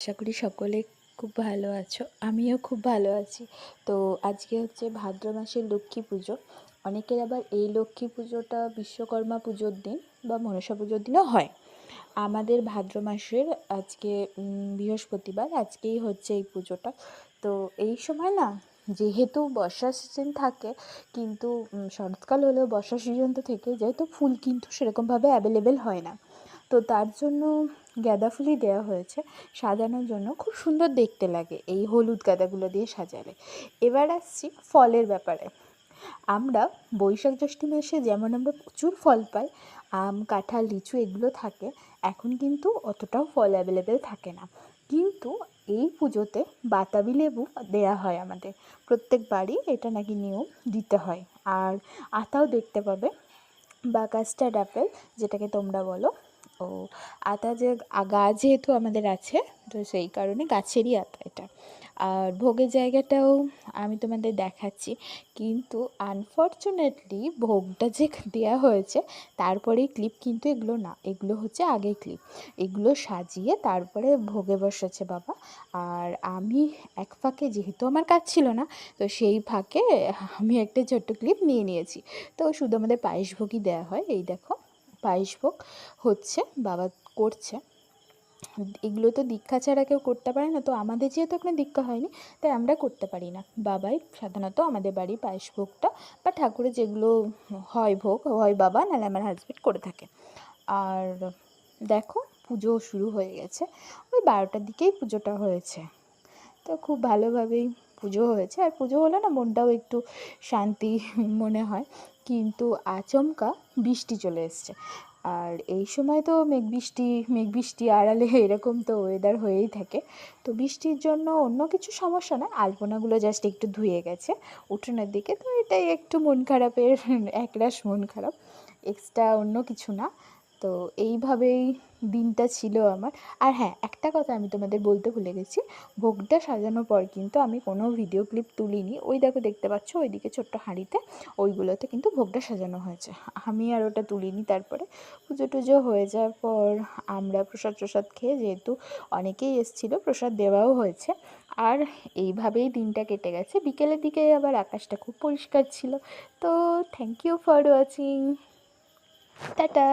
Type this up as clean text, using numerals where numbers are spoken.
আশা করি সকলে খুব ভালো আছো। আমিও খুব ভালো আছি। তো আজকে হচ্ছে ভাদ্র মাসের লক্ষ্মী পুজো। অনেকের আবার এই লক্ষ্মী পুজোটা বিশ্বকর্মা পুজোর দিন বা মনসা পুজোর দিনও হয়। আমাদের ভাদ্র মাসের আজকে বৃহস্পতিবার, আজকেই হচ্ছে এই পুজোটা। তো এই সময় না, যেহেতু বর্ষার সিজন থাকে, কিন্তু শরৎকাল হলেও বর্ষার সিজন তো থেকে, যেহেতু ফুল কিন্তু সেরকমভাবে অ্যাভেলেবেল হয় না। তো তার জন্য গাঁদা ফুলই দেওয়া হয়েছে সাজানোর জন্য। খুব সুন্দর দেখতে লাগে এই হলুদ গাঁদাগুলো দিয়ে সাজালে। এবার আসছি ফলের ব্যাপারে। আমরা বৈশাখ জ্যৈষ্ঠ মাসে যেমন আমরা প্রচুর ফল পাই, আম, কাঁঠাল, লিচু এগুলো থাকে, এখন কিন্তু অতটাও ফল অ্যাভেলেবেল থাকে না। কিন্তু এই পুজোতে বাতাবি লেবু দেয়া হয় আমাদের প্রত্যেক বাড়ি, এটা নাকি নিয়ম, দিতে হয়। আর আতাও দেখতে পাবে, বা কাস্টার্ড আপেল যেটাকে তোমরা বলো। ও আতা যে গাছ যেহেতু আমাদের আছে, তো সেই কারণে গাছেরই আতা এটা। আর ভোগের জায়গাটাও আমি তোমাদের দেখাচ্ছি, কিন্তু আনফর্চুনেটলি ভোগটা যে দেওয়া হয়েছে তারপরেই ক্লিপ, কিন্তু এগুলো না, এগুলো হচ্ছে আগের ক্লিপ। এগুলো সাজিয়ে তারপরে ভোগে বসেছে বাবা। আর আমি এক ফাঁকে, যেহেতু আমার কাজ ছিল না, তো সেই ফাঁকে আমি একটা ছোট্ট ক্লিপ নিয়ে নিয়েছি। তো শুধু আমাদের পায়েসভোগই দেওয়া হয়। এই দেখো, পায়েসভোগ হচ্ছে, বাবা করছে। এগুলো তো দীক্ষা ছাড়া কেউ করতে পারে না, তো আমাদের যেহেতু এখনো দীক্ষা হয়নি, তাই আমরা করতে পারি না। বাবাই সাধারণত আমাদের বাড়ির পায়েসভোগটা বা ঠাকুরের যেগুলো হয় ভোগ, হয় বাবা নাহলে আমার হাজব্যান্ড করে থাকে। আর দেখো, পুজো শুরু হয়ে গেছে। ওই 12টার দিকেই পুজোটা হয়েছে। তো খুব ভালোভাবেই পুজো হয়েছে। আর পুজো হলে না মনটাও একটু শান্তি মনে হয়। কিন্তু আচমকা বৃষ্টি চলে এসছে। আর এই সময় তো মেঘ বৃষ্টি আড়ালে এরকম তো ওয়েদার হয়েই থাকে। তো বৃষ্টির জন্য অন্য কিছু সমস্যা না, আলপনাগুলো জাস্ট একটু ধুয়ে গেছে উঠোনের দিকে, তো এটাই একটু মন খারাপের একরাশ মন খারাপ, এক্সট্রা অন্য কিছু না। তো এইভাবেই দিনটা ছিল আমার। আর হ্যাঁ, একটা কথা আমি তোমাদের বলতে ভুলে গেছি, ভোগটা সাজানোর পর কিন্তু আমি কোনো ভিডিও ক্লিপ তুলিনি। ওই দেখো, দেখতে পাচ্ছ ওইদিকে ছোট্ট হাঁড়িতে, ওইগুলোতে কিন্তু ভোগটা সাজানো হয়েছে। আমি আর ওটা তুলিনি। তারপরে পুজো টুজো হয়ে যাওয়ার পর আমরা প্রসাদ খেয়ে, যেহেতু অনেকেই এসেছিলো, প্রসাদ দেওয়াও হয়েছে। আর এইভাবেই দিনটা কেটে গেছে। বিকেলের দিকে আবার আকাশটা খুব পরিষ্কার ছিল। তো thank you for watching. Tata.